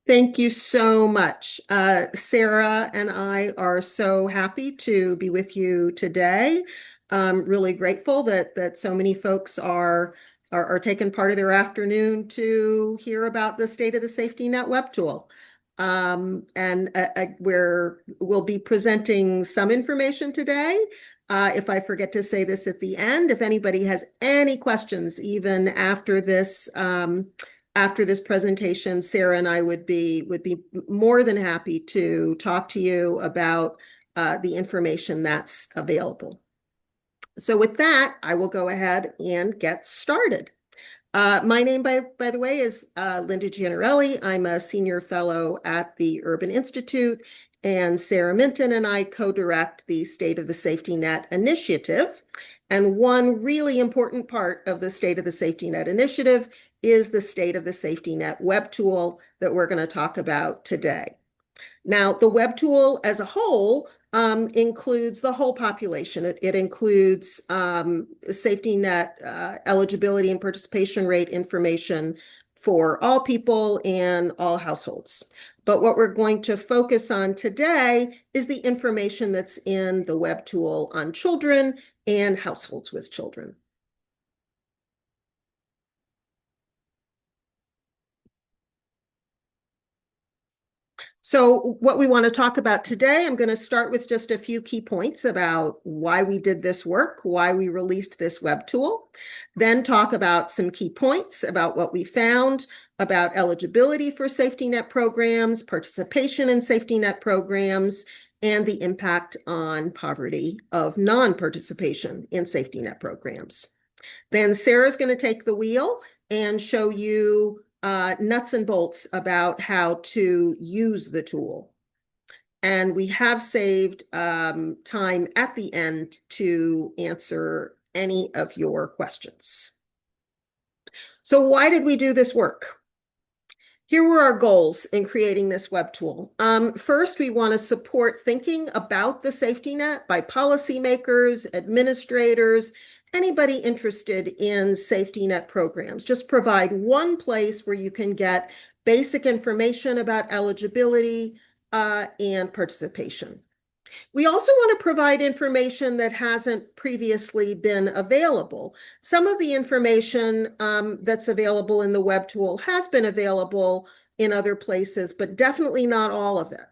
Thank you so much. Sarah and I are so happy to be with you today. I'm really grateful that so many folks are taking part of their afternoon to hear about the State of the Safety Net web tool. We'll be presenting some information today. If I forget to say this at the end, if anybody has any questions, even after this presentation, Sarah and I would be more than happy to talk to you about the information that's available. So with that, I will go ahead and get started. My name, by the way, is Linda Gianarelli. I'm a senior fellow at the Urban Institute, and Sarah Minton and I co-direct the State of the Safety Net Initiative. And one really important part of the State of the Safety Net Initiative is the State of the Safety Net web tool that we're going to talk about today. Now, the web tool as a whole includes the whole population. It includes safety net eligibility and participation rate information for all people and all households. But what we're going to focus on today is the information that's in the web tool on children and households with children. So what we want to talk about today, I'm going to start with just a few key points about why we did this work, why we released this web tool, then talk about some key points about what we found about eligibility for safety net programs, participation in safety net programs, and the impact on poverty of non-participation in safety net programs. Then Sarah's going to take the wheel and show you nuts and bolts about how to use the tool. And we have saved time at the end to answer any of your questions. So why did we do this work? Here were our goals in creating this web tool. First, we want to support thinking about the safety net by policymakers, administrators, anybody interested in safety net programs. Just provide one place where you can get basic information about eligibility and participation. We also want to provide information that hasn't previously been available. Some of the information that's available in the web tool has been available in other places, but definitely not all of it.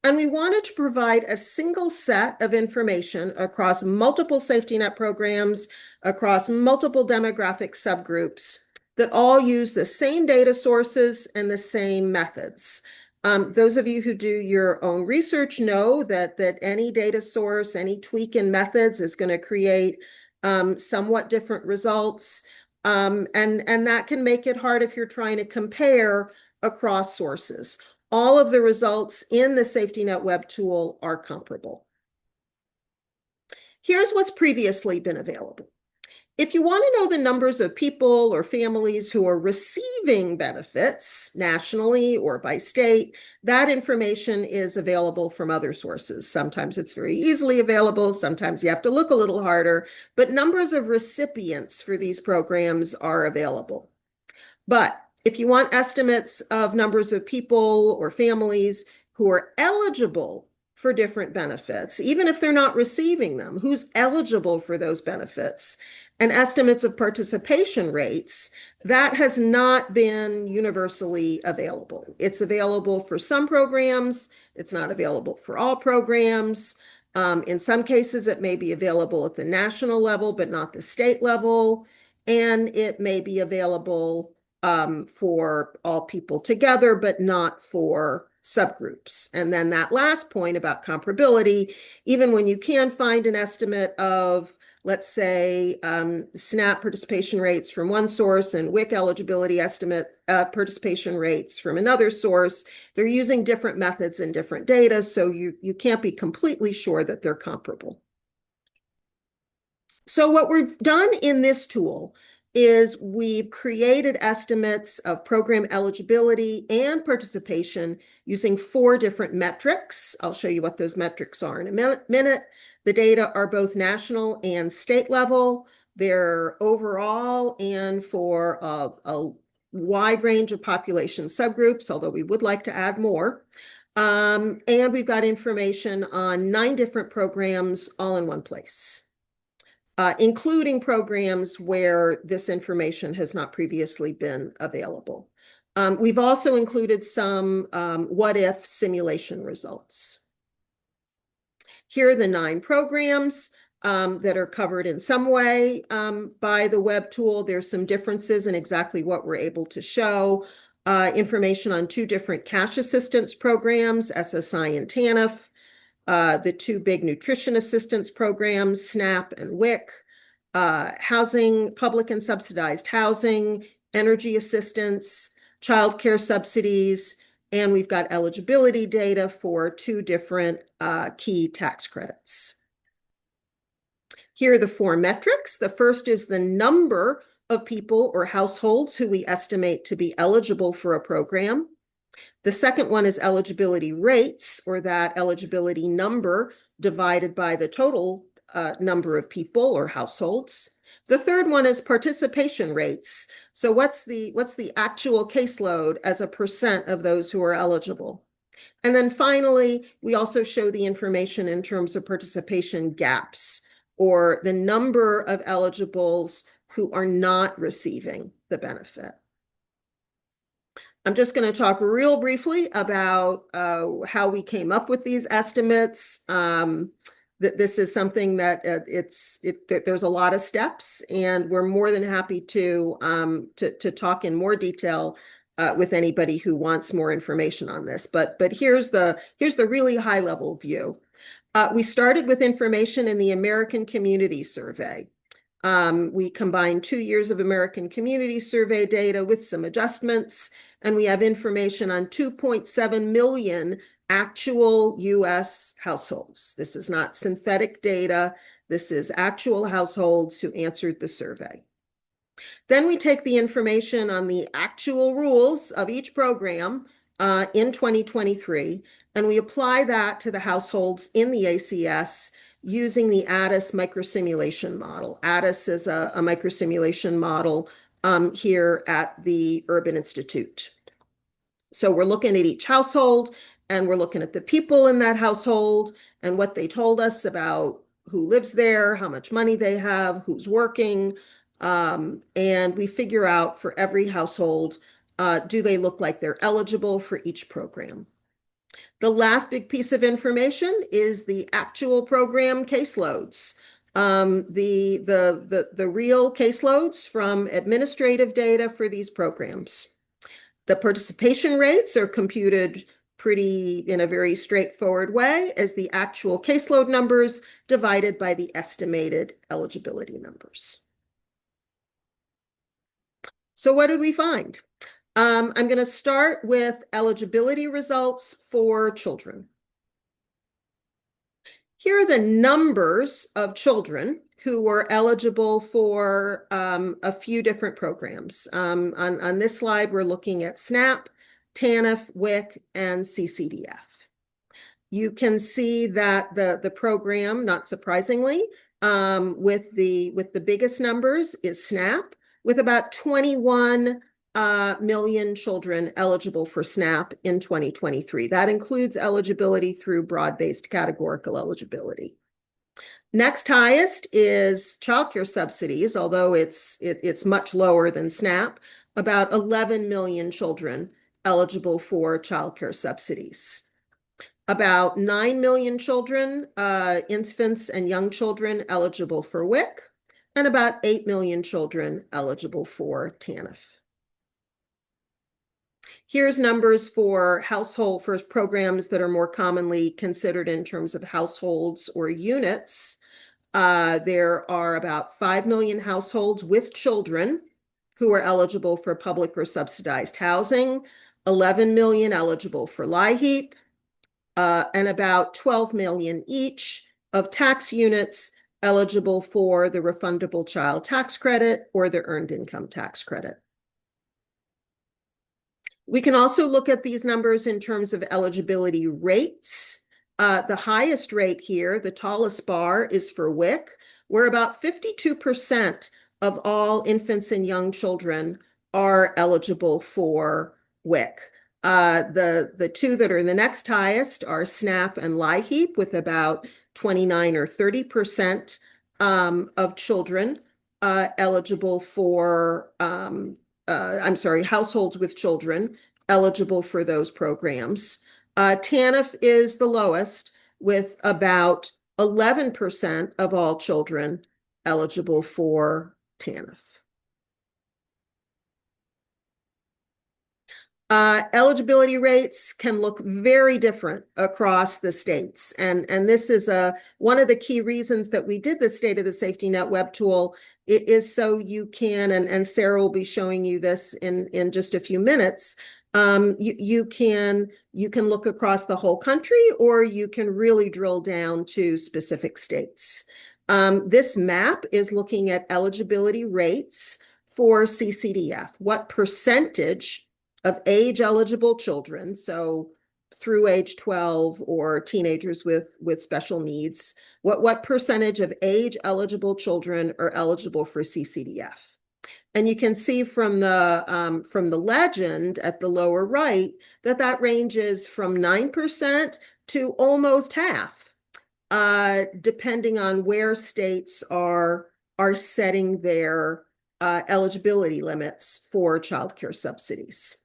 And we wanted to provide a single set of information across multiple safety net programs, across multiple demographic subgroups that all use the same data sources and the same methods. Those of you who do your own research know that any data source, any tweak in methods is going to create somewhat different results. And that can make it hard if you're trying to compare across sources. All of the results in the safety net web tool are comparable. Here's what's previously been available. If you want to know the numbers of people or families who are receiving benefits nationally or by state, that information is available from other sources. Sometimes it's very easily available. Sometimes you have to look a little harder, but numbers of recipients for these programs are available. But if you want estimates of numbers of people or families who are eligible for different benefits, even if they're not receiving them, who's eligible for those benefits, and estimates of participation rates, that has not been universally available. It's available for some programs. It's not available for all programs. In some cases, it may be available at the national level, but not the state level. And it may be available for all people together, but not for subgroups. And then that last point about comparability, even when you can find an estimate of, let's say, SNAP participation rates from one source and WIC eligibility estimate participation rates from another source, they're using different methods and different data, so you can't be completely sure that they're comparable. So what we've done in this tool is we've created estimates of program eligibility and participation using 4 different metrics. I'll show you what those metrics are in a minute. The data are both national and state level. They're overall and for a wide range of population subgroups, although we would like to add more. And we've got information on 9 different programs all in one place, including programs where this information has not previously been available. We've also included some what-if simulation results. Here are the 9 programs that are covered in some way by the Webtool. There's some differences in exactly what we're able to show. Information on 2 different cash assistance programs, SSI and TANF, the 2 big nutrition assistance programs, SNAP and WIC, housing, public and subsidized housing, energy assistance, childcare subsidies, and we've got eligibility data for 2 different key tax credits. Here are the 4 metrics. The first is the number of people or households who we estimate to be eligible for a program. The second one is eligibility rates, or that eligibility number divided by the total number of people or households. The third one is participation rates. So what's the actual caseload as a percent of those who are eligible? And then finally, we also show the information in terms of participation gaps, or the number of eligibles who are not receiving the benefit. I'm just going to talk real briefly about how we came up with these estimates. This is something that there's a lot of steps, and we're more than happy to talk in more detail with anybody who wants more information on this. But here's the really high level view. We started with information in the American Community Survey. We combined 2 years of American Community Survey data with some adjustments, and we have information on 2.7 million actual US households. This is not synthetic data. This is actual households who answered the survey. Then we take the information on the actual rules of each program in 2023, and we apply that to the households in the ACS using the ADDIS microsimulation model. ADDIS is a microsimulation model here at the Urban Institute. So we're looking at each household, and we're looking at the people in that household and what they told us about who lives there, how much money they have, who's working, and we figure out for every household, do they look like they're eligible for each program? The last big piece of information is the actual program caseloads. The real caseloads from administrative data for these programs. The participation rates are computed in a very straightforward way as the actual caseload numbers divided by the estimated eligibility numbers. So what did we find? I'm going to start with eligibility results for children. Here are the numbers of children who were eligible for a few different programs. On this slide, we're looking at SNAP, TANF, WIC, and CCDF. You can see that the program, not surprisingly, with the biggest numbers is SNAP, with about 21 million children eligible for SNAP in 2023. That includes eligibility through broad-based categorical eligibility. Next highest is childcare subsidies, although it's much lower than SNAP, about 11 million children eligible for childcare subsidies. About 9 million children, infants and young children eligible for WIC, and about 8 million children eligible for TANF. Here's numbers for programs that are more commonly considered in terms of households or units. There are about 5 million households with children who are eligible for public or subsidized housing, 11 million eligible for LIHEAP, and about 12 million each of tax units eligible for the refundable child tax credit or the earned income tax credit. We can also look at these numbers in terms of eligibility rates. The highest rate here, the tallest bar, is for WIC, where about 52% of all infants and young children are eligible for WIC. The two that are the next highest are SNAP and LIHEAP, with about 29 or 30% of children eligible for, households with children eligible for those programs. TANF is the lowest, with about 11% of all children eligible for TANF. Eligibility rates can look very different across the states. And this is one of the key reasons that we did the State of the Safety Net web tool. It is so you can, and Sarah will be showing you this in just a few minutes. You can look across the whole country, or you can really drill down to specific states. This map is looking at eligibility rates for CCDF. What percentage of age-eligible children, so through age 12 or teenagers with special needs, what percentage of age-eligible children are eligible for CCDF? And you can see from the legend at the lower right that ranges from 9% to almost half, depending on where states are setting their eligibility limits for childcare subsidies.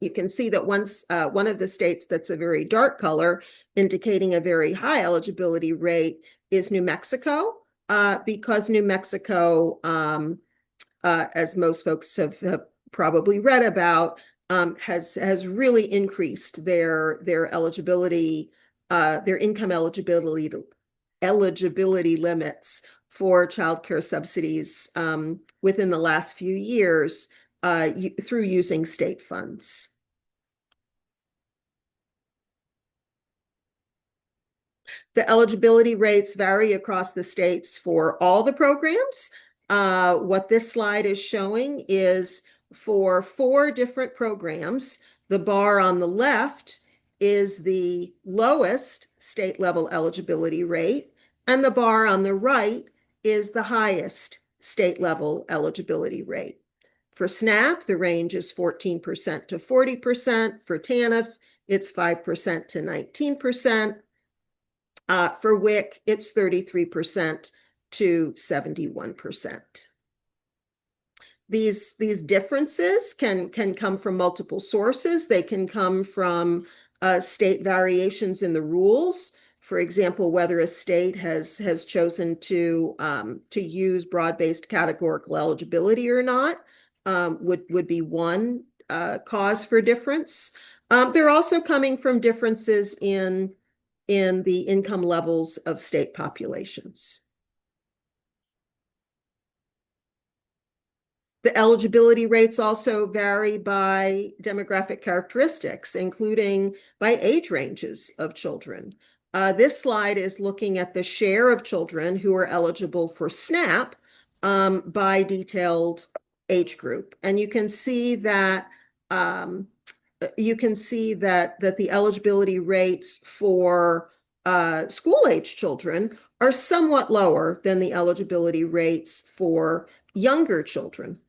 You can see that one of the states that's a very dark color, indicating a very high eligibility rate, is New Mexico, because New Mexico, as most folks have probably read about, has really increased their eligibility, their income eligibility limits for childcare subsidies within the last few years through using state funds. The eligibility rates vary across the states for all the programs. What this slide is showing is for 4 different programs. The bar on the left is the lowest state level eligibility rate, and the bar on the right is the highest state level eligibility rate. For SNAP, the range is 14% to 40%. For TANF, it's 5% to 19%. For WIC, it's 33% to 71%. These differences can come from multiple sources. They can come from state variations in the rules. For example, whether a state has chosen to use broad-based categorical eligibility or not would be one cause for difference. They're also coming from differences in the income levels of state populations. The eligibility rates also vary by demographic characteristics, including by age ranges of children. This slide is looking at the share of children who are eligible for SNAP by detailed age group. And you can see that the eligibility rates for school-age children are somewhat lower than the eligibility rates for younger children.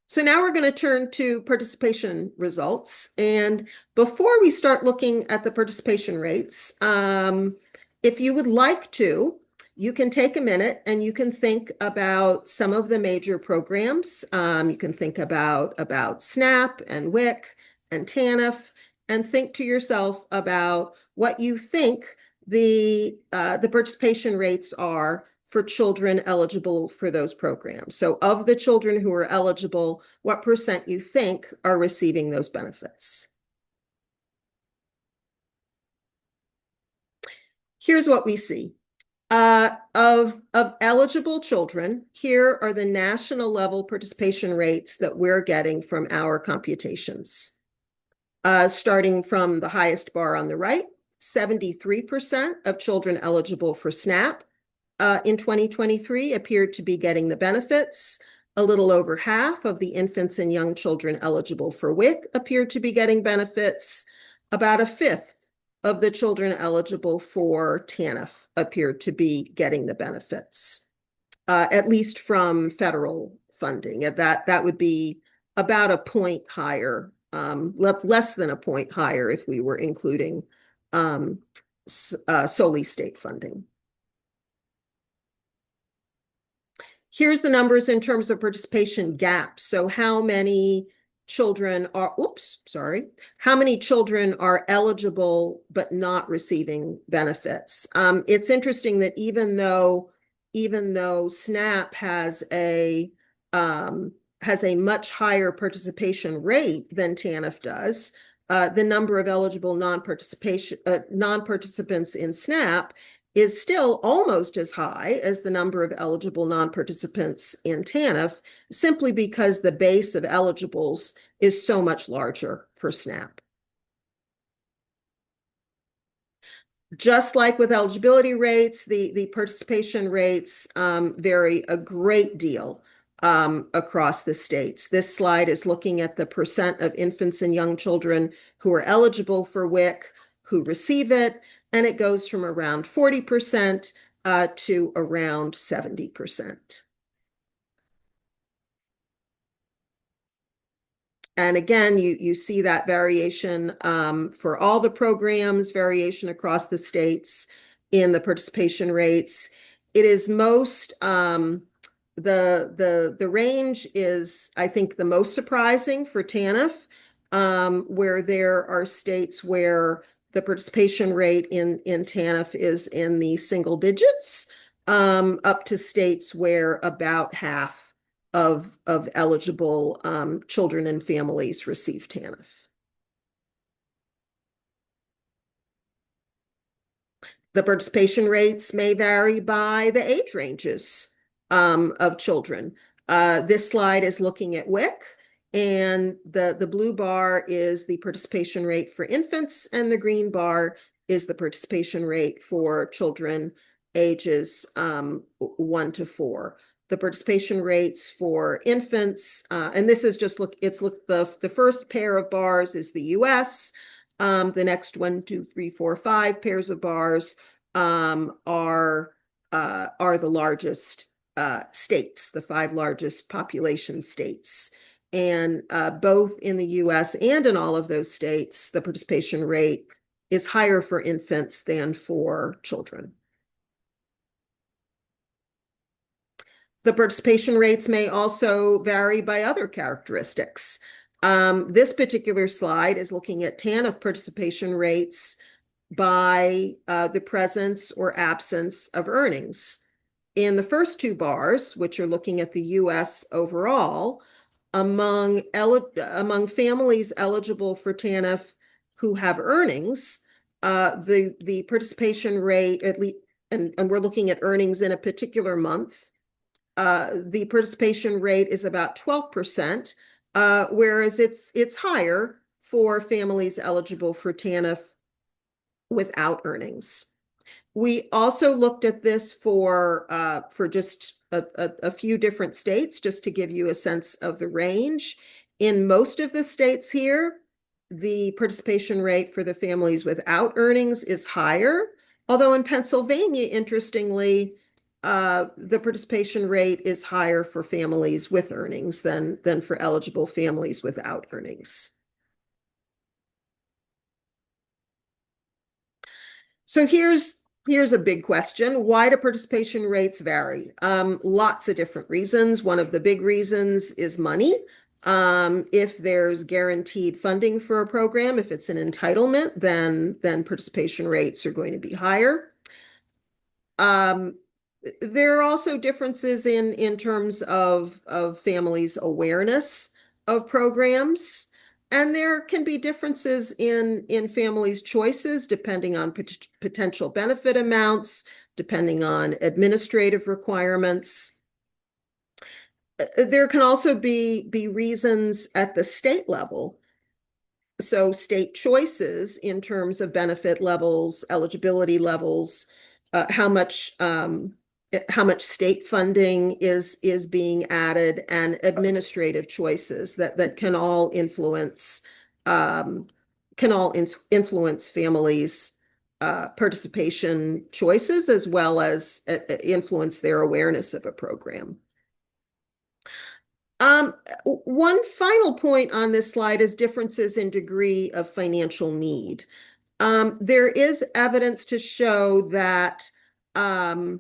So now we're going to turn to participation results. And before we start looking at the participation rates, if you would like to, you can take a minute and you can think about some of the major programs. You can think about SNAP and WIC and TANF, and think to yourself about what you think the participation rates are for children eligible for those programs. So of the children who are eligible, what percent you think are receiving those benefits? Here's what we see. Of eligible children, here are the national level participation rates that we're getting from our computations. Starting from the highest bar on the right, 73% of children eligible for SNAP in 2023 appeared to be getting the benefits. A little over half of the infants and young children eligible for WIC appeared to be getting benefits. About a fifth of the children eligible for TANF appeared to be getting the benefits. at least from federal funding. That would be about a point higher, less than a point higher if we were including solely state funding. Here's the numbers in terms of participation gaps. So how many children are, how many children are eligible but not receiving benefits? It's interesting that even though SNAP has a much higher participation rate than TANF does, the number of eligible non-participants in SNAP is still almost as high as the number of eligible non-participants in TANF, simply because the base of eligibles is so much larger for SNAP. Just like with eligibility rates, the participation rates vary a great deal across the states. This slide is looking at the percent of infants and young children who are eligible for WIC, who receive it, and it goes from around 40% to around 70%. And again, you see that variation for all the programs, variation across the states in the participation rates. It is most, the range is, I think, the most surprising for TANF, where there are states where the participation rate in TANF is in the single digits, up to states where about half of eligible children and families receive TANF. The participation rates may vary by the age ranges of children. This slide is looking at WIC, and the blue bar is the participation rate for infants, and the green bar is the participation rate for children ages 1 to 4. The participation rates for infants, and this is just the first pair of bars is the US. The next 1, 2, 3, 4, 5 pairs of bars are the largest states, the 5 largest population states. And both in the US and in all of those states, the participation rate is higher for infants than for children. The participation rates may also vary by other characteristics. This particular slide is looking at TANF participation rates by the presence or absence of earnings. In the first 2 bars, which are looking at the US overall, among families eligible for TANF who have earnings, the participation rate, at least, and we're looking at earnings in a particular month, the participation rate is about 12%, whereas it's higher for families eligible for TANF without earnings. We also looked at this for just a few different states, just to give you a sense of the range. In most of the states here, the participation rate for the families without earnings is higher, although in Pennsylvania, interestingly, the participation rate is higher for families with earnings than for eligible families without earnings. So here's a big question. Why do participation rates vary? Lots of different reasons. One of the big reasons is money. If there's guaranteed funding for a program, if it's an entitlement, then participation rates are going to be higher. There are also differences in terms of families' awareness of programs. And there can be differences in families' choices depending on potential benefit amounts, depending on administrative requirements. There can also be reasons at the state level. So state choices in terms of benefit levels, eligibility levels, how much state funding is being added, and administrative choices that can all influence families' participation choices as well as influence their awareness of a program. One final point on this slide is differences in degree of financial need. There is evidence to show that the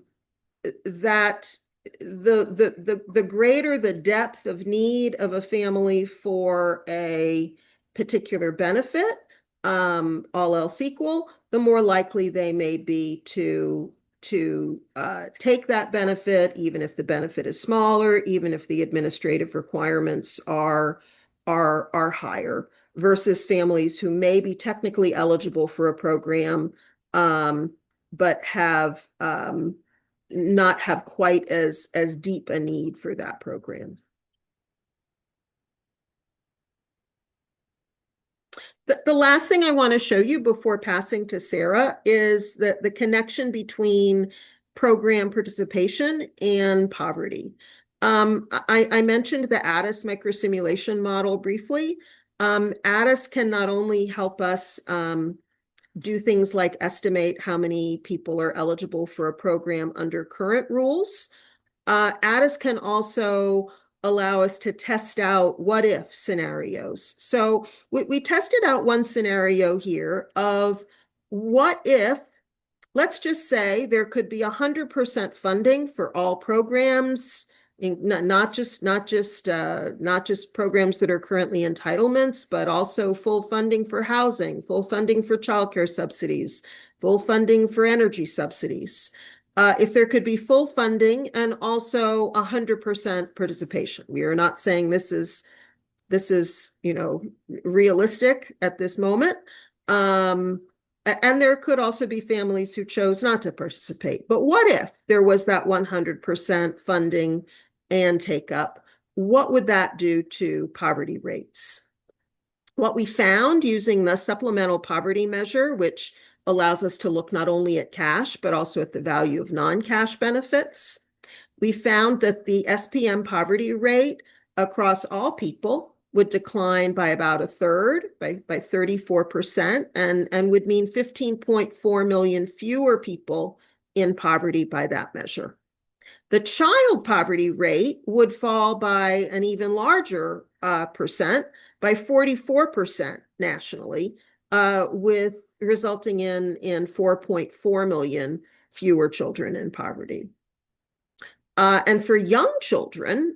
greater the depth of need of a family for a particular benefit, all else equal, the more likely they may be to take that benefit, even if the benefit is smaller, even if the administrative requirements are higher, versus families who may be technically eligible for a program, but have not have quite as deep a need for that program. The last thing I want to show you before passing to Sarah is the connection between program participation and poverty. I mentioned the ADDIS microsimulation model briefly. ADDIS can not only help us do things like estimate how many people are eligible for a program under current rules. ADDIS can also allow us to test out what if scenarios. So we tested out one scenario here of what if, let's just say there could be 100% funding for all programs, not just programs that are currently entitlements, but also full funding for housing, full funding for childcare subsidies, full funding for energy subsidies. If there could be full funding and also 100% participation. We are not saying this is realistic at this moment. And there could also be families who chose not to participate. But what if there was that 100% funding and take up? What would that do to poverty rates? What we found using the supplemental poverty measure, which allows us to look not only at cash, but also at the value of non-cash benefits, we found that the SPM poverty rate across all people would decline by about a third, by 34%, and would mean 15.4 million fewer people in poverty by that measure. The child poverty rate would fall by an even larger percent, by 44% nationally, with resulting in 4.4 million fewer children in poverty. And for young children,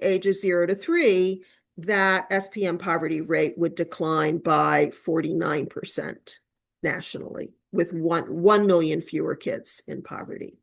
ages 0 to 3, that SPM poverty rate would decline by 49% nationally, with 1 million fewer kids in poverty.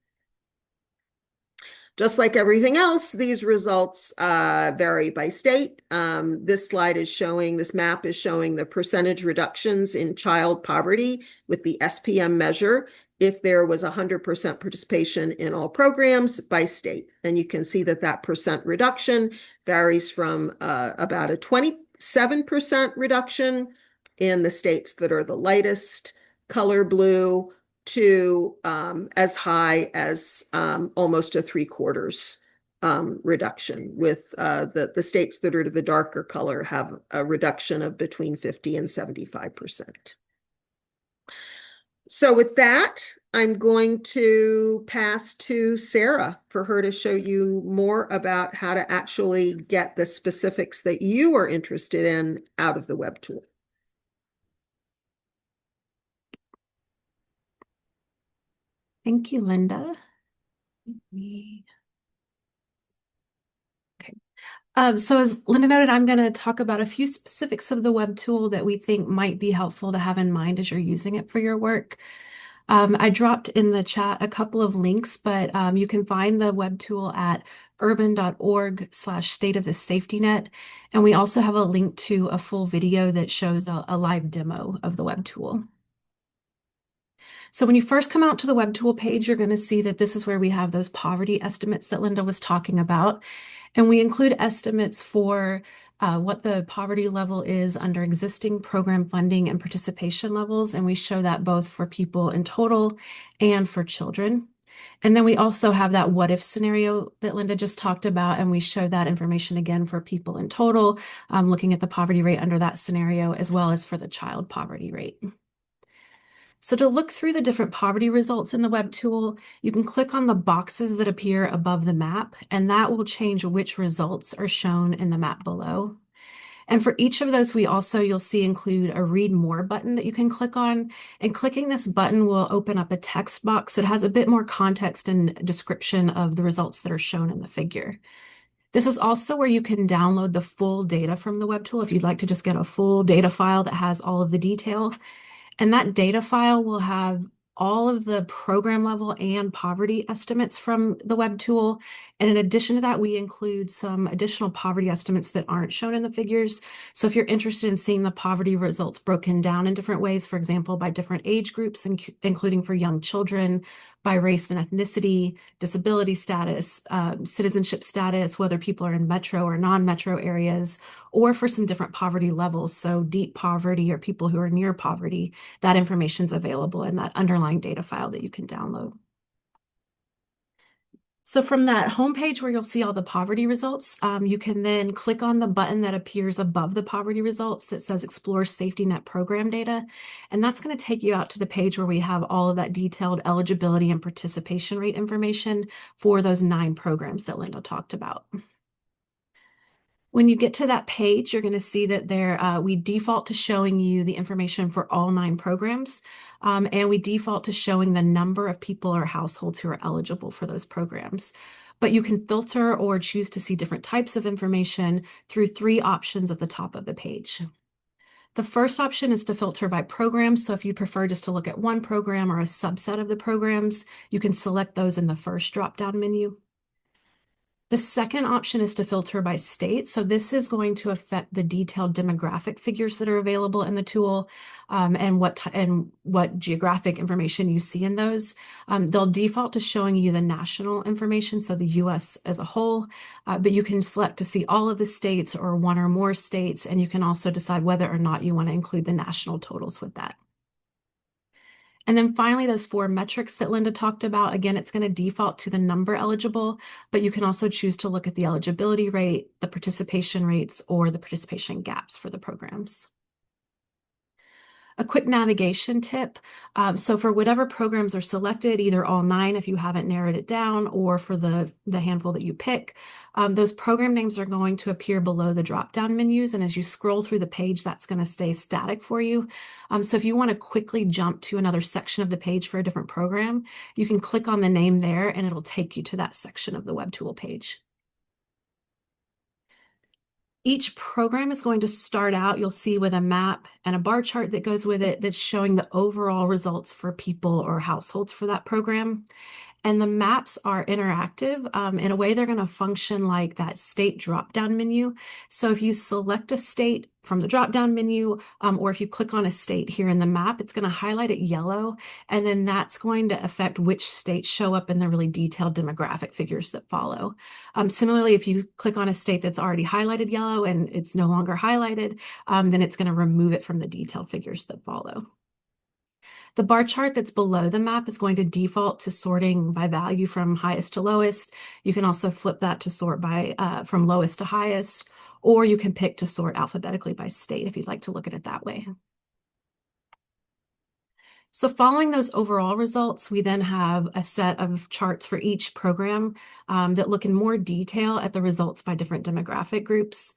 Just like everything else, these results vary by state. This map is showing the percentage reductions in child poverty with the SPM measure if there was 100% participation in all programs by state. And you can see that percent reduction varies from about a 27% reduction in the states that are the lightest color blue to as high as almost a 3/4 reduction, with the states that are the darker color have a reduction of between 50 and 75%. So with that, I'm going to pass to Sarah for her to show you more about how to actually get the specifics that you are interested in out of the Webtool. Thank you, Linda. So as Linda noted, I'm going to talk about a few specifics of the Webtool that we think might be helpful to have in mind as you're using it for your work. I dropped in the chat a couple of links, but you can find the Webtool at urban.org/state of the safety net. And we also have a link to a full video that shows a live demo of the Webtool. So when you first come out to the Webtool page, you're going to see that this is where we have those poverty estimates that Linda was talking about. And we include estimates for what the poverty level is under existing program funding and participation levels. And we show that both for people in total and for children. And then we also have that what if scenario that Linda just talked about. And we show that information again for people in total, looking at the poverty rate under that scenario, as well as for the child poverty rate. So to look through the different poverty results in the web tool, you can click on the boxes that appear above the map, and that will change which results are shown in the map below. And for each of those, you'll see include a read more button that you can click on. And clicking this button will open up a text box that has a bit more context and description of the results that are shown in the figure. This is also where you can download the full data from the web tool if you'd like to just get a full data file that has all of the detail. And that data file will have all of the program level and poverty estimates from the web tool. And in addition to that, we include some additional poverty estimates that aren't shown in the figures. So if you're interested in seeing the poverty results broken down in different ways, for example, by different age groups, including for young children, by race and ethnicity, disability status, citizenship status, whether people are in metro or non-metro areas, or for some different poverty levels, so deep poverty or people who are near poverty, that information is available in that underlying data file that you can download. So from that homepage where you'll see all the poverty results, you can then click on the button that appears above the poverty results that says Explore Safety Net Program Data. And that's going to take you out to the page where we have all of that detailed eligibility and participation rate information for those 9 programs that Linda talked about. When you get to that page, you're going to see that we default to showing you the information for all 9 programs, and we default to showing the number of people or households who are eligible for those programs. But you can filter or choose to see different types of information through 3 options at the top of the page. The first option is to filter by program. So if you prefer just to look at one program or a subset of the programs, you can select those in the first drop-down menu. The second option is to filter by state. So this is going to affect the detailed demographic figures that are available in the tool, and what geographic information you see in those. They'll default to showing you the national information, so the US as a whole, but you can select to see all of the states or one or more states, and you can also decide whether or not you want to include the national totals with that. And then finally, those 4 metrics that Linda talked about, again, it's going to default to the number eligible, but you can also choose to look at the eligibility rate, the participation rates, or the participation gaps for the programs. A quick navigation tip. So for whatever programs are selected, either all 9 if you haven't narrowed it down, or for the handful that you pick, those program names are going to appear below the drop-down menus. And as you scroll through the page, that's going to stay static for you. So if you want to quickly jump to another section of the page for a different program, you can click on the name there and it'll take you to that section of the web tool page. Each program is going to start out, you'll see, with a map and a bar chart that goes with it that's showing the overall results for people or households for that program. And the maps are interactive. In a way, they're going to function like that state drop-down menu. So if you select a state from the drop-down menu, or if you click on a state here in the map, it's going to highlight it yellow. And then that's going to affect which states show up in the really detailed demographic figures that follow. Similarly, if you click on a state that's already highlighted yellow and it's no longer highlighted, then it's going to remove it from the detailed figures that follow. The bar chart that's below the map is going to default to sorting by value from highest to lowest. You can also flip that to sort by from lowest to highest, or you can pick to sort alphabetically by state if you'd like to look at it that way. So following those overall results, we then have a set of charts for each program that look in more detail at the results by different demographic groups.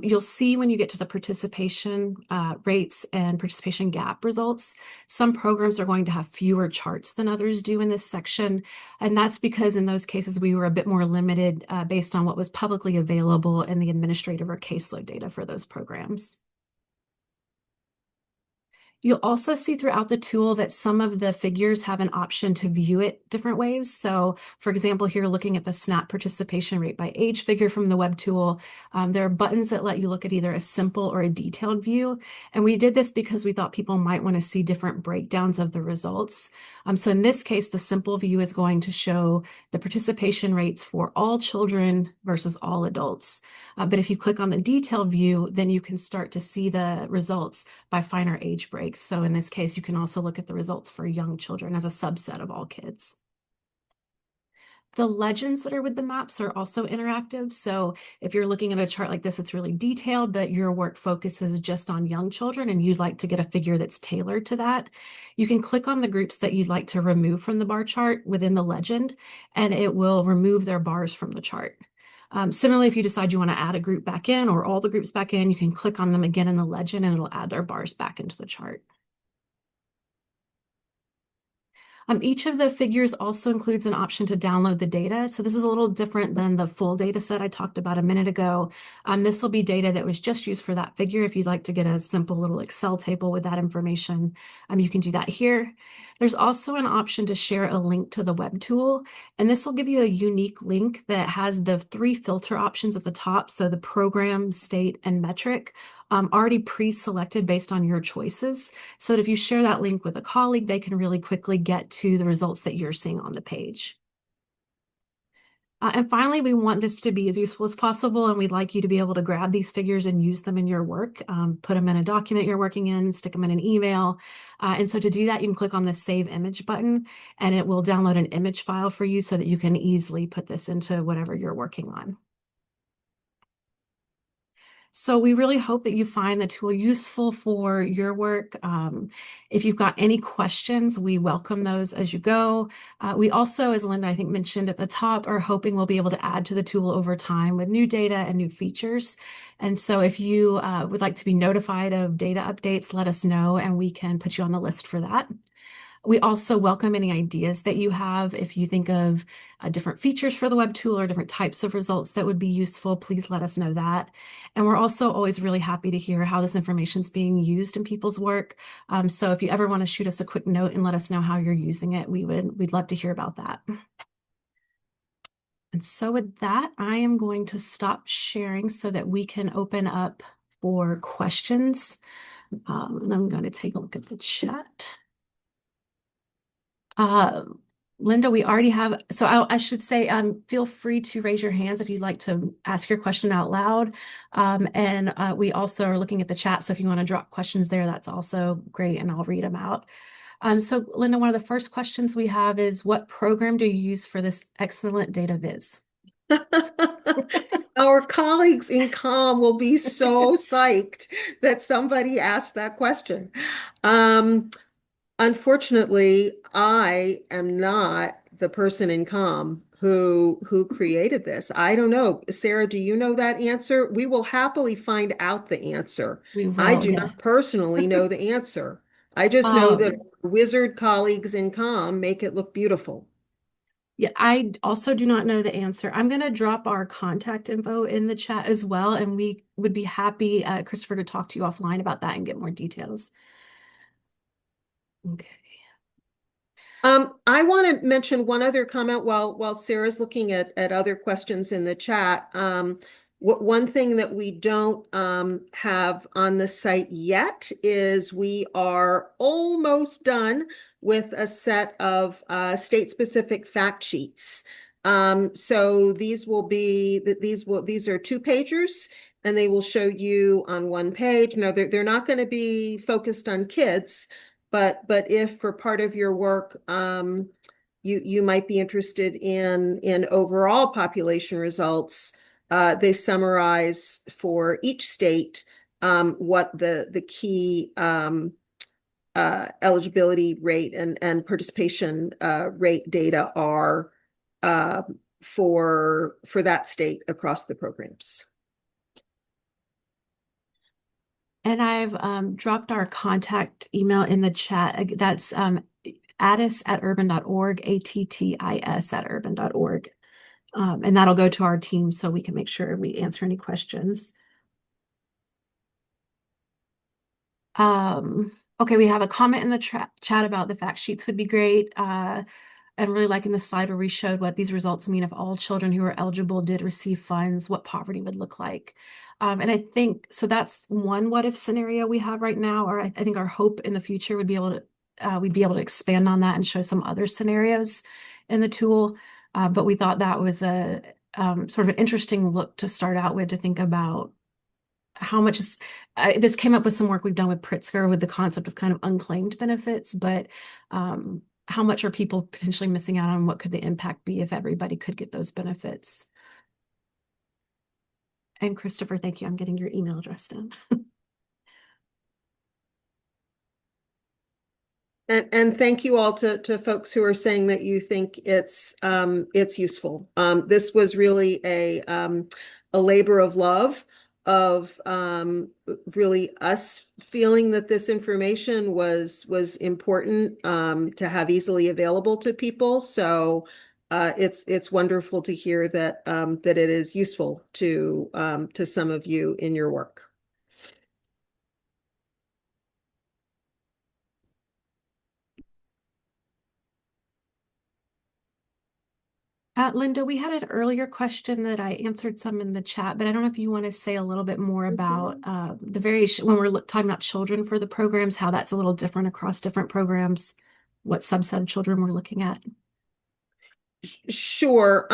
You'll see when you get to the participation rates and participation gap results, some programs are going to have fewer charts than others do in this section. And that's because in those cases, we were a bit more limited based on what was publicly available in the administrative or caseload data for those programs. You'll also see throughout the tool that some of the figures have an option to view it different ways. So for example, here looking at the SNAP participation rate by age figure from the web tool, there are buttons that let you look at either a simple or a detailed view. And we did this because we thought people might want to see different breakdowns of the results. So in this case, the simple view is going to show the participation rates for all children versus all adults. But if you click on the detailed view, then you can start to see the results by finer age breaks. So in this case, you can also look at the results for young children as a subset of all kids. The legends that are with the maps are also interactive. So if you're looking at a chart like this, it's really detailed, but your work focuses just on young children and you'd like to get a figure that's tailored to that, you can click on the groups that you'd like to remove from the bar chart within the legend, and it will remove their bars from the chart. Similarly, if you decide you want to add a group back in or all the groups back in, you can click on them again in the legend and it'll add their bars back into the chart. Each of the figures also includes an option to download the data. So this is a little different than the full data set I talked about a minute ago. This will be data that was just used for that figure. If you'd like to get a simple little Excel table with that information, you can do that here. There's also an option to share a link to the web tool, and this will give you a unique link that has the 3 filter options at the top. So the program, state, and metric already pre-selected based on your choices, so that if you share that link with a colleague, they can really quickly get to the results that you're seeing on the page. And finally, we want this to be as useful as possible, and we'd like you to be able to grab these figures and use them in your work, put them in a document you're working in, stick them in an email. And so to do that, you can click on the Save Image button, and it will download an image file for you so that you can easily put this into whatever you're working on. So we really hope that you find the tool useful for your work. If you've got any questions, we welcome those as you go. We also, as Linda, I think, mentioned at the top, are hoping we'll be able to add to the tool over time with new data and new features. And so if you would like to be notified of data updates, let us know and we can put you on the list for that. We also welcome any ideas that you have. If you think of different features for the web tool or different types of results that would be useful, please let us know that. And we're also always really happy to hear how this information is being used in people's work. So if you ever want to shoot us a quick note and let us know how you're using it, we'd love to hear about that. And so with that, I am going to stop sharing so that we can open up for questions. And I'm going to take a look at the chat. Linda, we already have, so I should say, feel free to raise your hands if you'd like to ask your question out loud. And we also are looking at the chat, so if you want to drop questions there, that's also great, and I'll read them out. So Linda, one of the first questions we have is, what program do you use for this excellent data viz? Our colleagues in COM will be so psyched that somebody asked that question. Unfortunately, I am not the person in COM who created this. I don't know. Sarah, do you know that answer? We will happily find out the answer. We I will, do yeah. not personally know the answer. I just know that wizard colleagues in COM make it look beautiful. Yeah, I also do not know the answer. I'm going to drop our contact info in the chat as well, and we would be happy, Christopher, to talk to you offline about that and get more details. Okay. I want to mention one other comment while Sarah's looking at other questions in the chat. One thing that we don't have on the site yet is we are almost done with a set of state-specific fact sheets. So these are 2-pagers, and they will show you on one page. Now they're not going to be focused on kids. But if for part of your work, you might be interested in overall population results, they summarize for each state what the key eligibility rate and participation rate data are for that state across the programs. And I've dropped our contact email in the chat. That's attis@urban.org, attis@urban.org. And that'll go to our team so we can make sure we answer any questions. Okay, we have a comment in the chat about the fact sheets would be great. I'm really liking the slide where we showed what these results mean if all children who are eligible did receive funds, what poverty would look like. And I think, so that's one what if scenario we have right now, or I think our hope in the future would be able to, we'd be able to expand on that and show some other scenarios in the tool. But we thought that was a sort of an interesting look to start out with, to think about how much is, this came up with some work we've done with Pritzker with the concept of kind of unclaimed benefits, but how much are people potentially missing out on? What could the impact be if everybody could get those benefits? And Christopher, thank you. I'm getting your email address down. And thank you all to folks who are saying that you think it's useful. This was really a labor of love of really us feeling that this information was important to have easily available to people. So it's wonderful to hear that that it is useful to some of you in your work. Linda, we had an earlier question that I answered some in the chat, but I don't know if you want to say a little bit more about the variation when we're talking about children for the programs, how that's a little different across different programs, what subset of children we're looking at. Sure.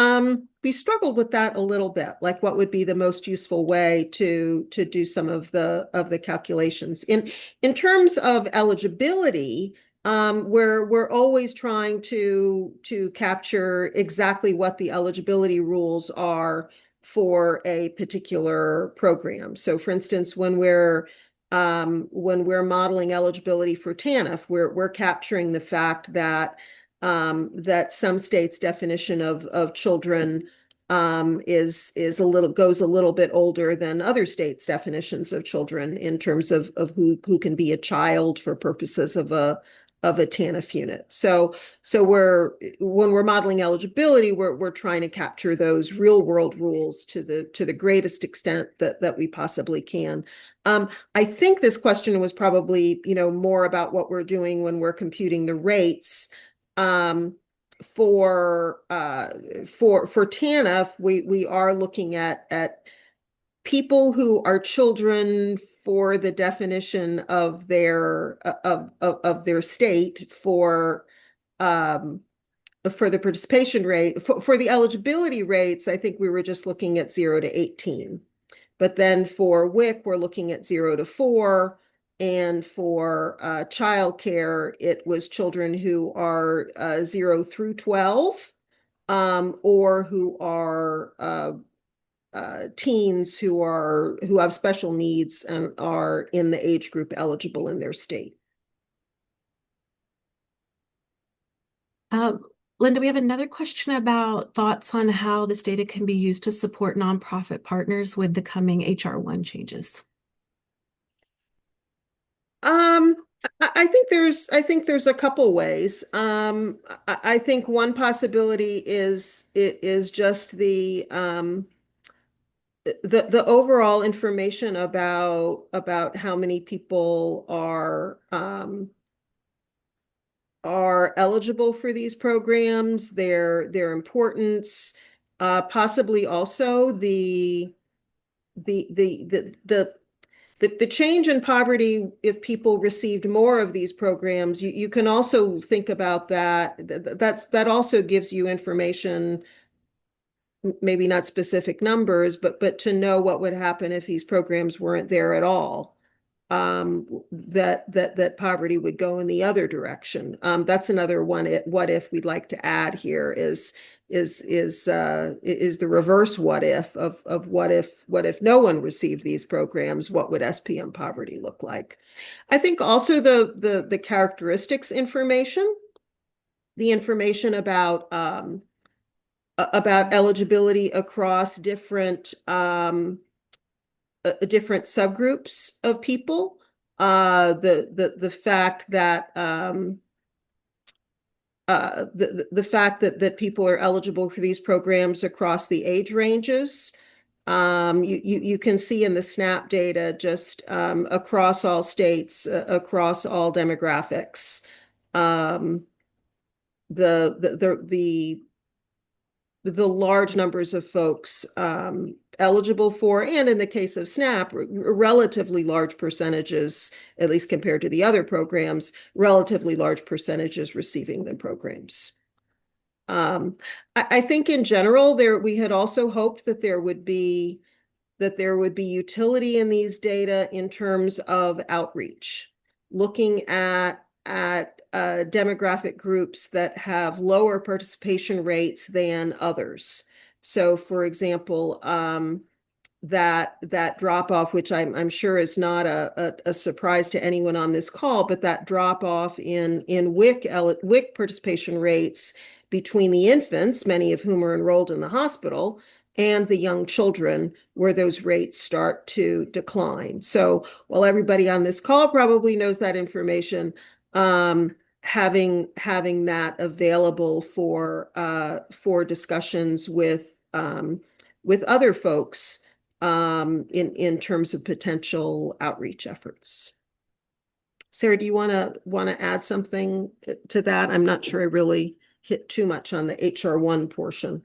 We struggled with that a little bit, like what would be the most useful way to do some of the calculations. In terms of eligibility, we're always trying to capture exactly what the eligibility rules are for a particular program. So for instance, when we're modeling eligibility for TANF, we're capturing the fact that that some states' definition of children is goes a little bit older than other states' definitions of children in terms of who can be a child for purposes of a TANF unit. So when we're modeling eligibility, we're trying to capture those real world rules to the greatest extent that we possibly can. I think this question was probably, more about what we're doing when we're computing the rates. For TANF, we are looking at people who are children for the definition of their state for the participation rate. For the eligibility rates, I think we were just looking at 0 to 18. But then for WIC, we're looking at 0 to 4. And for childcare, it was children who are 0 through 12, or who are teens who have special needs and are in the age group eligible in their state. Linda, we have another question about thoughts on how this data can be used to support nonprofit partners with the coming HR1 changes. I think there's a couple ways. I think one possibility is just the overall information about how many people are eligible for these programs, their importance, possibly also the change in poverty if people received more of these programs. You can also think about that. That also gives you information, maybe not specific numbers, but to know what would happen if these programs weren't there at all. That poverty would go in the other direction. That's another one. What if we'd like to add here is the reverse what if of what if no one received these programs, what would SPM poverty look like? I think also the characteristics information, the information about eligibility across different subgroups of people, the fact that the fact that people are eligible for these programs across the age ranges. You can see in the SNAP data just across all states, across all demographics, the large numbers of folks eligible for, and in the case of SNAP, relatively large percentages, at least compared to the other programs, relatively large percentages receiving the programs. I think in general, we had also hoped that there would be utility in these data in terms of outreach, looking at demographic groups that have lower participation rates than others. So, for example, that drop off, which I'm sure is not a surprise to anyone on this call, but that drop off in WIC participation rates between the infants, many of whom are enrolled in the hospital, and the young children, where those rates start to decline. So while everybody on this call probably knows that information, having that available for discussions with other folks in terms of potential outreach efforts. Sarah, do you want to add something to that? I'm not sure I really hit too much on the HR1 portion.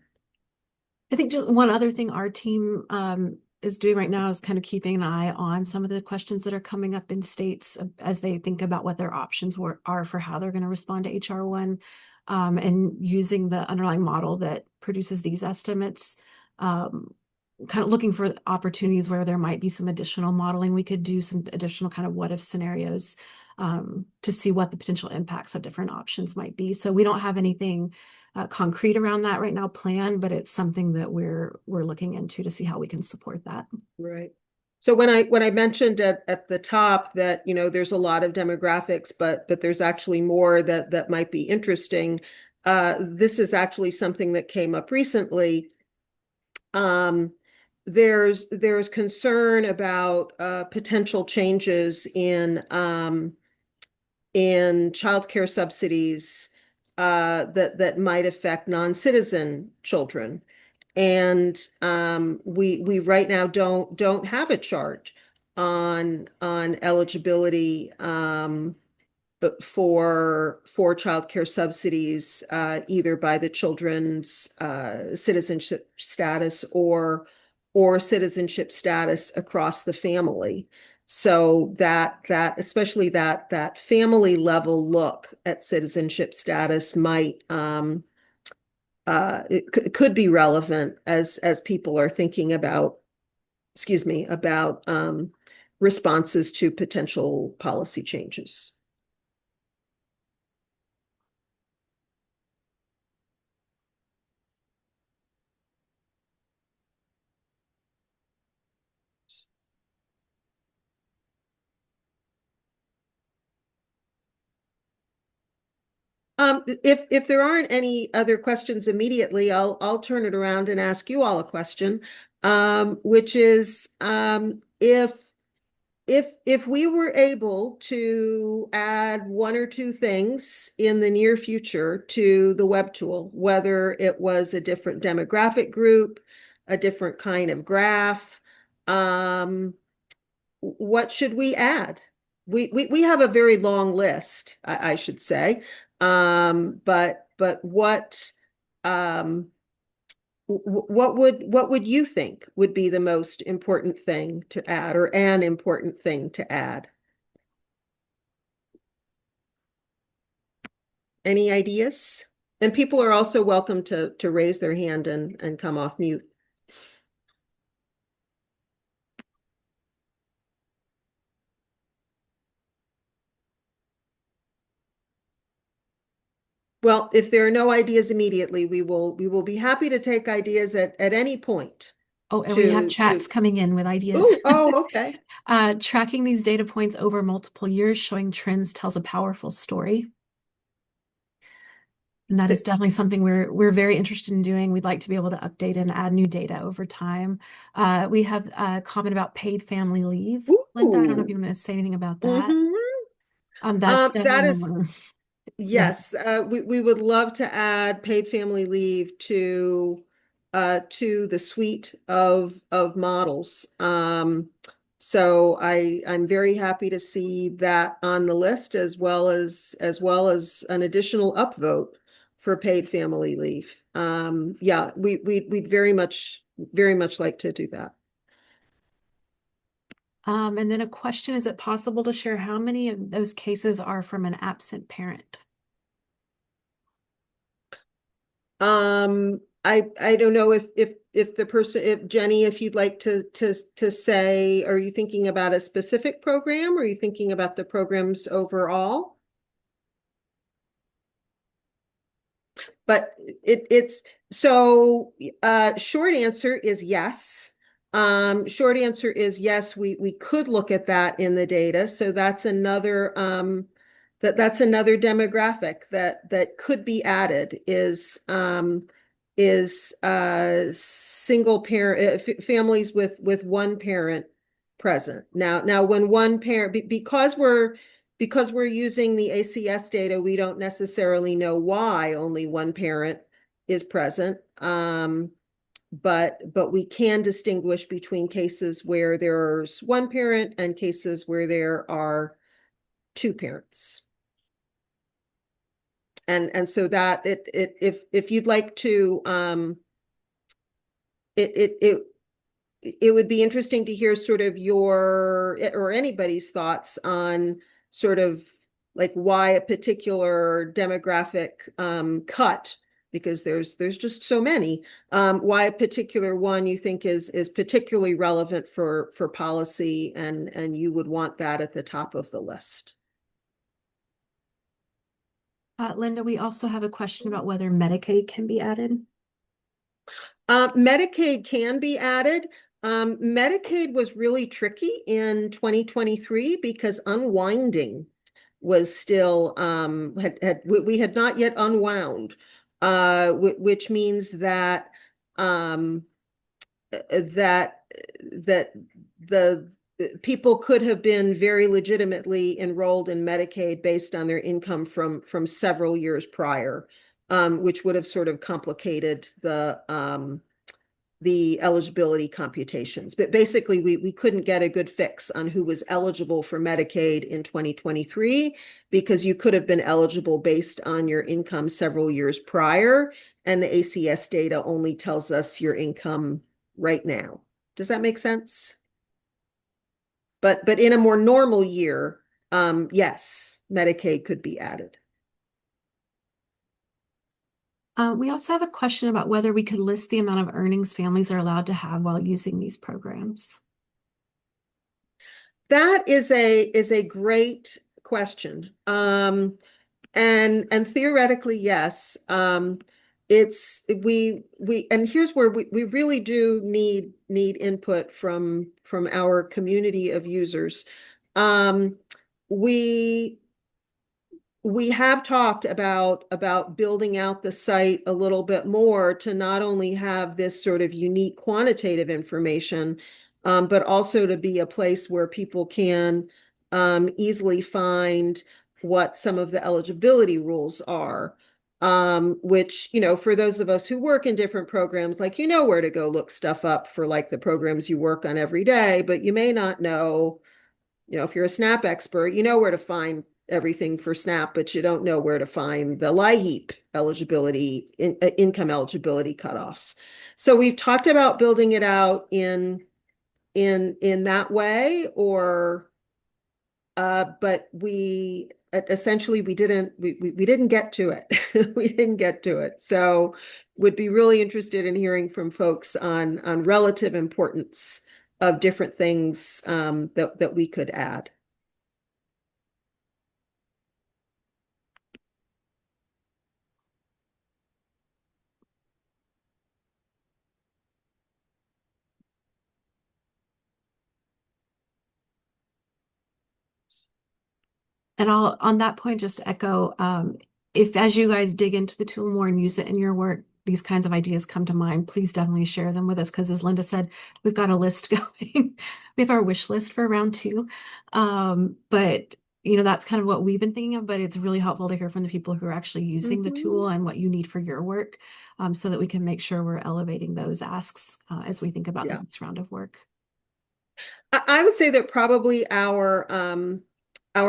I think just one other thing our team is doing right now is kind of keeping an eye on some of the questions that are coming up in states as they think about what their options are for how they're going to respond to HR1, and using the underlying model that produces these estimates, kind of looking for opportunities where there might be some additional modeling. We could do some additional kind of what if scenarios to see what the potential impacts of different options might be. So we don't have anything concrete around that right now planned, but it's something that we're looking into to see how we can support that. Right. So when I mentioned at the top that, you know, there's a lot of demographics, but there's actually more that might be interesting. This is actually something that came up recently. There's concern about potential changes in childcare subsidies that might affect non-citizen children. And we right now don't have a chart on eligibility for childcare subsidies either by the children's citizenship status or citizenship status across the family. So that especially that family level look at citizenship status might it could be relevant as people are thinking about, excuse me, about responses to potential policy changes. If there aren't any other questions immediately, I'll turn it around and ask you all a question, which is if we were able to add one or two things in the near future to the web tool, whether it was a different demographic group, a different kind of graph, what should we add? We have a very long list, I should say. But what would you think would be the most important thing to add, or an important thing to add? Any ideas? And people are also welcome to raise their hand and come off mute. Well, if there are no ideas immediately, we will be happy to take ideas at any point. Oh, and we have chats coming in with ideas. Okay. Tracking these data points over multiple years, showing trends tells a powerful story. And that is definitely something we're very interested in doing. We'd like to be able to update and add new data over time. We have a comment about paid family leave. Ooh. Linda, I don't know if you want to say anything about that. That's that definitely is yes. We would love to add paid family leave to the suite of models. So I'm very happy to see that on the list, as well as an additional upvote for paid family leave. Yeah, we'd very much like to do that. And then a question, is it possible to share how many of those cases are from an absent parent? I don't know if the person, if Jenny, if you'd like to say, are you thinking about a specific program, or are you thinking about the programs overall? but it's so short answer is yes. Short answer is yes, we could look at that in the data. So that's another that's another demographic that could be added is single parent families with one parent present. Now when one parent because we're using the ACS data, we don't necessarily know why only one parent is present. But we can distinguish between cases where there's one parent and cases where there are two parents. And so that if you'd like to it would be interesting to hear sort of your or anybody's thoughts on sort of like why a particular demographic cut, because there's just so many, why a particular one you think is particularly relevant for policy and you would want that at the top of the list. Linda, we also have a question about whether Medicaid can be added. Medicaid can be added. Medicaid was really tricky in 2023 because unwinding was still we had not yet unwound, which means that that the people could have been very legitimately enrolled in Medicaid based on their income from several years prior, which would have sort of complicated the eligibility computations. But basically, we couldn't get a good fix on who was eligible for Medicaid in 2023 because you could have been eligible based on your income several years prior, and the ACS data only tells us your income right now. Does that make sense? But in a more normal year, yes, Medicaid could be added. We also have a question about whether we could list the amount of earnings families are allowed to have while using these programs. That is a great question. And theoretically, yes. It's we and here's where we really do need input from our community of users. We have talked about building out the site a little bit more to not only have this sort of unique quantitative information, but also to be a place where people can easily find what some of the eligibility rules are, which, for those of us who work in different programs, like, where to go look stuff up for like the programs you work on every day, but you may not know, if you're a SNAP expert, you know where to find everything for SNAP, but you don't know where to find the LIHEAP eligibility, income eligibility cutoffs. So we've talked about building it out in that way, but we essentially we didn't get to it. We didn't get to it. So would be really interested in hearing from folks on relative importance of different things that we could add. And I'll, on that point, just echo, if as you guys dig into the tool more and use it in your work, these kinds of ideas come to mind, please definitely share them with us. Because as Linda said, we've got a list going. We have our wish list for round 2. But that's kind of what we've been thinking of, but it's really helpful to hear from the people who are actually using the tool and what you need for your work, so that we can make sure we're elevating those asks as we think about the next round of work. I would say that probably our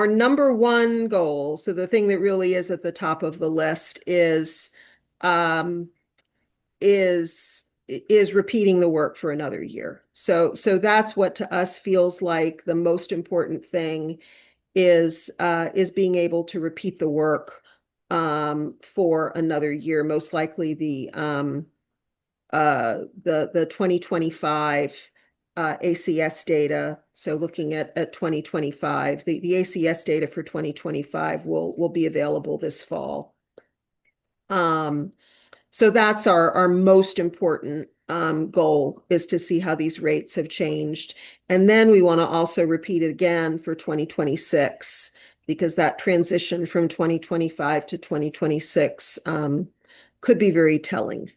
number one goal, so the thing that really is at the top of the list is repeating the work for another year. So that's what to us feels like the most important thing is being able to repeat the work for another year, most likely the 2025 ACS data. So looking at 2025, the ACS data for 2025 will be available this fall. So that's our most important goal, is to see how these rates have changed. And then we want to also repeat it again for 2026, because that transition from 2025 to 2026 could be very telling.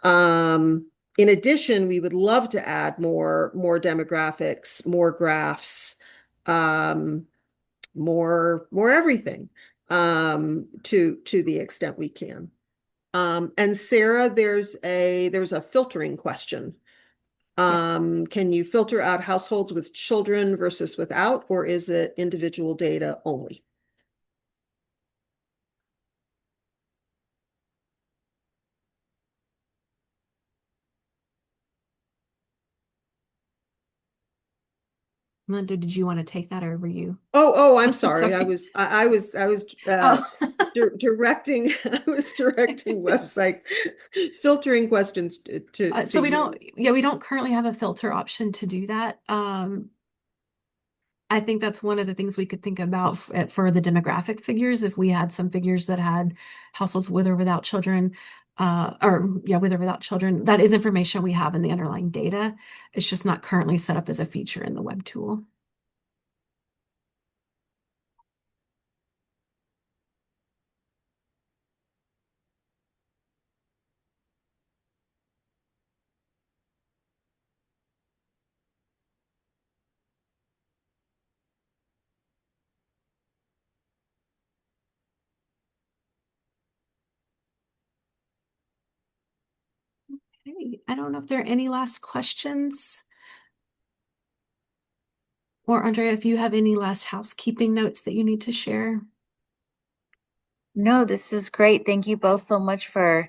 In addition, we would love to add more demographics, more graphs, um, more everything, to the extent we can. And Sarah, there's a filtering question. Yes. Can you filter out households with children versus without, or is it individual data only? Linda, did you want to take that, or were you? Oh, I'm sorry. Sorry. I was Oh. directing I was directing website filtering questions to So we you. don't, yeah, we don't currently have a filter option to do that. I think that's one of the things we could think about for the demographic figures. If we had some figures that had households with or without children, or yeah, with or without children, that is information we have in the underlying data. It's just not currently set up as a feature in the web tool. Okay. I don't know if there are any last questions. Or Andrea, if you have any last housekeeping notes that you need to share. No, this is great. Thank you both so much for